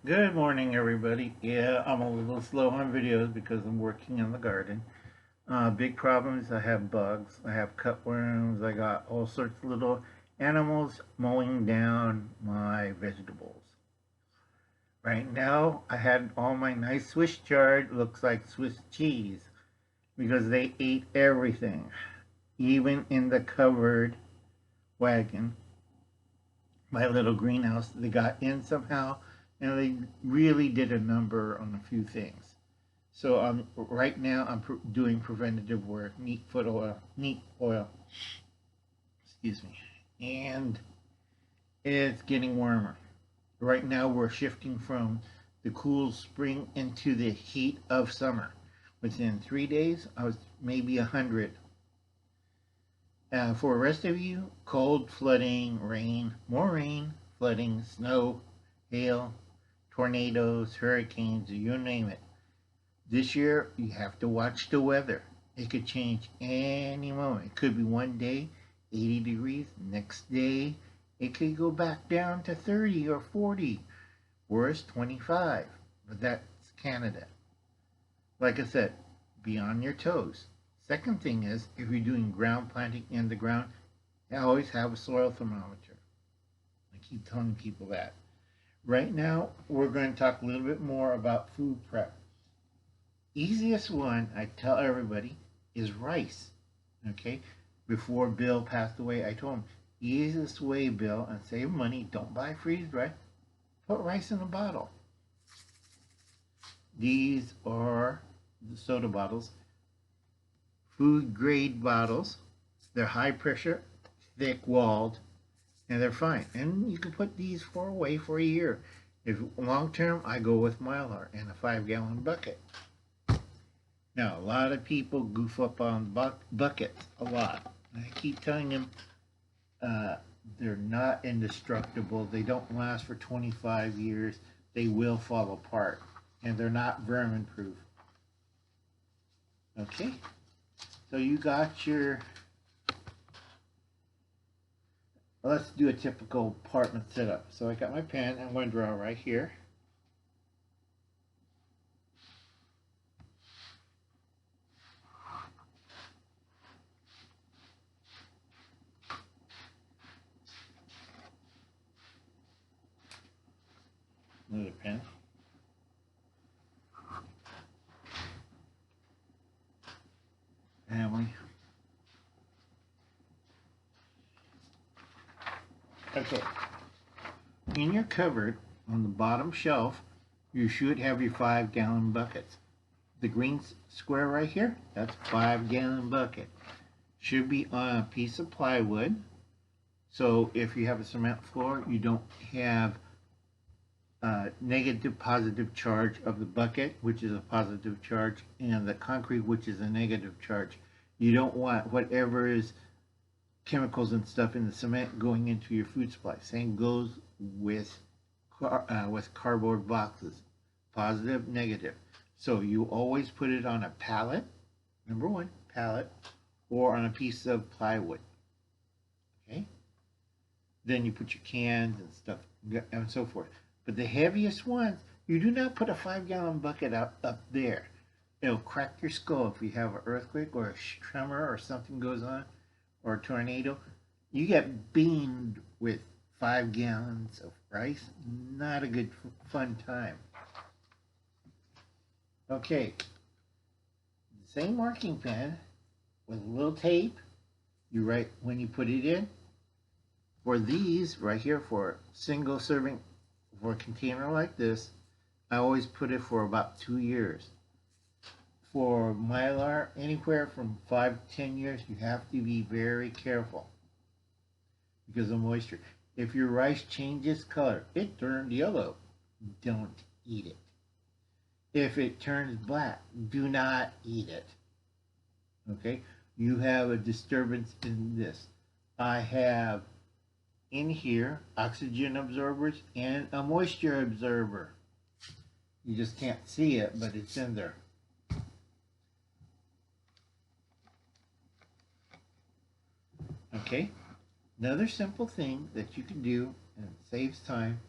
Good morning, everybody. Yeah, I'm a little slow on videos because I'm working in the garden. Big problems. I have bugs. I have cutworms. I got all sorts of little animals mowing down my vegetables. Right now, I had all my nice Swiss chard. Looks like Swiss cheese because they ate everything, even in the covered wagon. My little greenhouse. They got in somehow, and they really did a number on a few things. So right now I'm doing preventative work, neat oil, excuse me, and it's getting warmer. Right now we're shifting from the cool spring into the heat of summer. Within 3 days, I was maybe 100. For the rest of you, cold, flooding, rain, flooding, snow, hail, tornadoes, hurricanes, you name it. This year, you have to watch the weather. It could change any moment. It could be one day 80 degrees, next day it could go back down to 30 or 40, worst 25. But that's Canada. Like I said, be on your toes. Second thing is, if you're doing ground planting in the ground, always have a soil thermometer. I keep telling people that. Right now, we're going to talk a little bit more about food prep. Easiest one I tell everybody is rice. Okay, before Bill passed away, I told him, easiest way, Bill, and save money, don't buy freeze rice, put rice in a bottle. These are the soda bottles, food grade bottles. They're high pressure, thick walled, and they're fine. And you can put these away for a year. If long term, I go with Mylar and a 5-gallon bucket. Now, a lot of people goof up on buckets a lot. I keep telling them they're not indestructible. They don't last for 25 years. They will fall apart. And they're not vermin proof. Okay? So you got your... Let's do a typical apartment setup. So I got my pen. I'm going to draw right here. Another pen. Family. Okay. In your cupboard, on the bottom shelf, you should have your 5-gallon buckets. The green square right here, that's 5-gallon bucket. Should be on a piece of plywood. So if you have a cement floor, you don't have negative positive charge of the bucket, which is a positive charge, and the concrete, which is a negative charge. You don't want whatever is chemicals and stuff in the cement going into your food supply. Same goes with cardboard boxes, positive, negative. So you always put it on a pallet, number one, pallet, or on a piece of plywood. Okay? Then you put your cans and stuff and so forth. But the heaviest ones, you do not put a 5-gallon bucket up there. It'll crack your skull if you have an earthquake or a tremor or something goes on or a tornado. You get beamed with 5 gallons of rice. Not a good fun time. Okay, same marking pen with a little tape. You write when you put it in. For these right here, for single serving, for a container like this, I always put it for about 2 years. For Mylar, anywhere from 5 to 10 years, you have to be very careful because of moisture. If your rice changes color, it turned yellow, don't eat it. If it turns black, do not eat it. Okay? You have a disturbance in this. I have in here oxygen absorbers and a moisture absorber. You just can't see it, but it's in there. Okay? Another simple thing that you can do, and it saves time,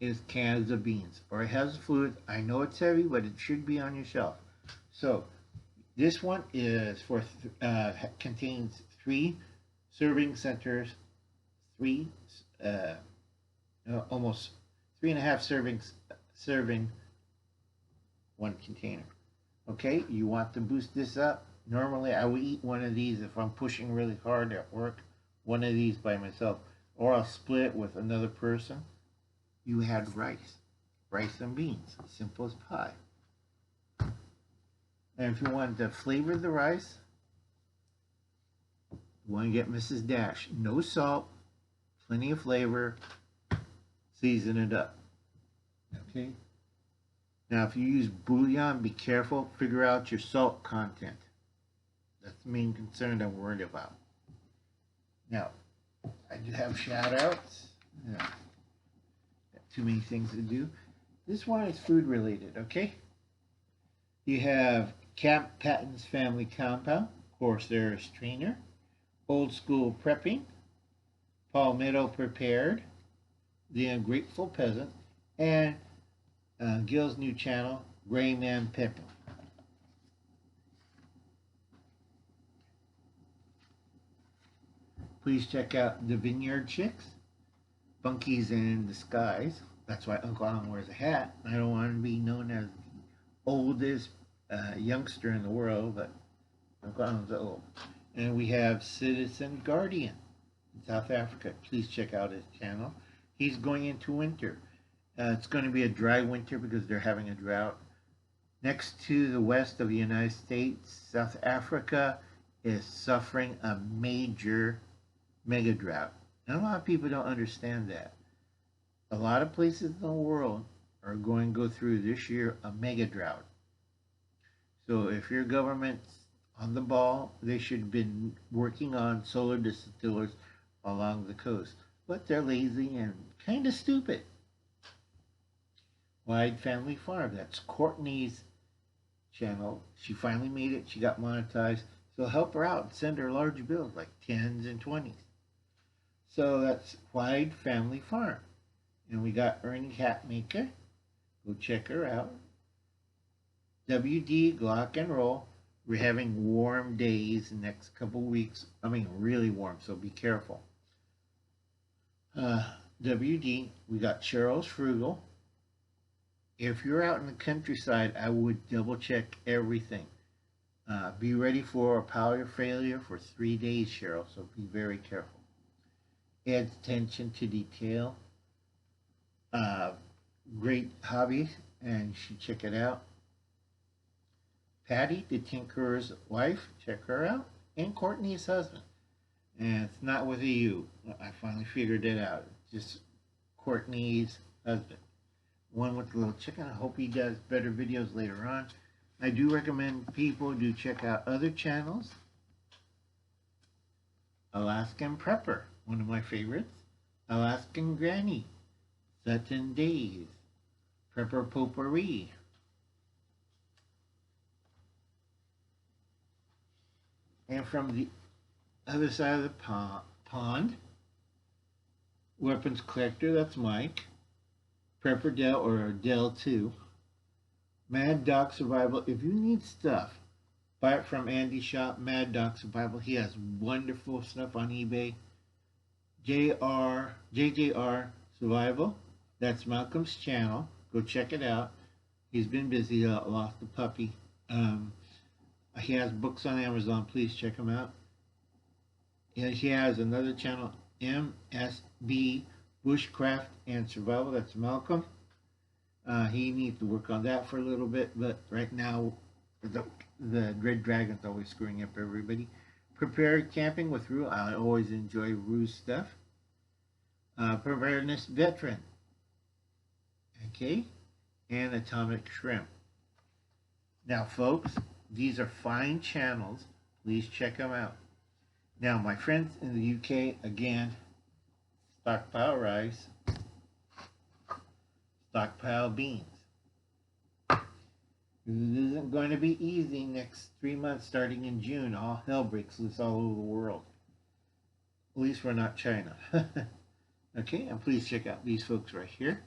is cans of beans, or it has fluid. I know it's heavy, but it should be on your shelf. So this one is for contains 3 serving centers, three almost 3.5 servings serving one container. Okay, you want to boost this up. Normally, I would eat one of these if I'm pushing really hard at work. One of these by myself, or I'll split it with another person. You had rice and beans, simple as pie. And if you want to flavor the rice, you want to get Mrs. Dash. No salt, plenty of flavor. Season it up. Okay. Now, if you use bouillon, be careful. Figure out your salt content. That's the main concern I'm worried about. Now, I do have shout outs. Yeah. Got too many things to do. This one is food related, okay? You have Camppatton's Family Compound, Corsair Trainer, Old School Prepping, Palmetto Prepared, The Ungrateful Peasant, and Gil's new channel, Gray Man Pepper. Please check out the Vineyard Chicks, Bunkies in Disguise. That's why Uncle Alan wears a hat. I don't want to be known as the oldest youngster in the world, but Uncle Alan's old. And we have Citizen Guardian in South Africa. Please check out his channel. He's going into winter. It's going to be a dry winter because they're having a drought. Next to the west of the United States, South Africa is suffering a major mega drought. And a lot of people don't understand that. A lot of places in the world are going to go through this year a mega drought. So if your government's on the ball, they should have been working on solar distillers along the coast. But they're lazy and kind of stupid. Wide Family Farm, that's Courtney's channel. She finally made it. She got monetized. So help her out and send her large bills, like 10s and 20s. So that's Wide Family Farm. And we got Ernie Hatmaker. Go check her out. WD Glock and Roll. We're having warm days the next couple weeks. I mean, really warm, so be careful. WD, we got Cheryl's Frugal. If you're out in the countryside, I would double check everything. Be ready for a power failure for 3 days, Cheryl, so be very careful. Adds attention to detail. Great hobby, and you should check it out. Patty, the Tinkerer's wife, check her out. And Courtney's husband. And it's not with a U. I finally figured it out. It's just Courtney's husband. One with the little chicken. I hope he does better videos later on. I do recommend people do check out other channels. Alaskan Prepper, one of my favorites. Alaskan Granny. Sutton Days. Prepper Potpourri. And from the other side of the pond, Weapons Collector, that's Mike. Prepper Dell, or Dell 2. Mad Dog Survival. If you need stuff, buy it from Andy's shop, Mad Dog Survival. He has wonderful stuff on eBay. JJR Survival. That's Malcolm's channel. Go check it out. He's been busy, lost a puppy. He has books on Amazon. Please check him out. And he has another channel, MSB Bushcraft and Survival. That's Malcolm. He needs to work on that for a little bit, but right now the Red Dragon's always screwing up everybody. Prepared Camping with Rue. I always enjoy Rue's stuff. Preparedness Veteran. Okay. And Atomic Shrimp. Now, folks, these are fine channels. Please check them out. Now, my friends in the UK, again, stockpile rice, stockpile beans. This isn't going to be easy next 3 months starting in June. All hell breaks loose all over the world. At least we're not China. Okay, and please check out these folks right here.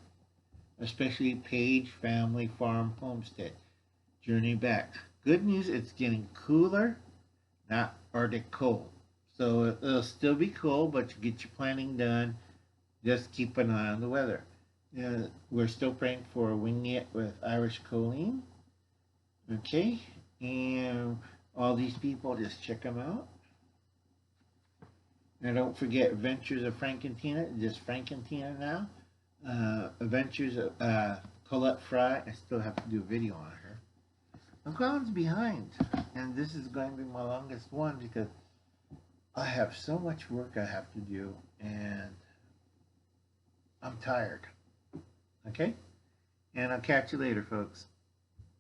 especially Page Family Farm Homestead. Journey back. Good news, it's getting cooler, not Arctic cold. So it'll still be cold, but you get your planting done. Just keep an eye on the weather. We're still praying for a winglet with Irish choline. Okay, and all these people, just check them out. And don't forget Adventures of Frank and Tina, just Frank and Tina now. Adventures of Colette Fry, I still have to do a video on her. I'm going behind, and this is going to be my longest one because I have so much work I have to do, and I'm tired. Okay? And I'll catch you later, folks.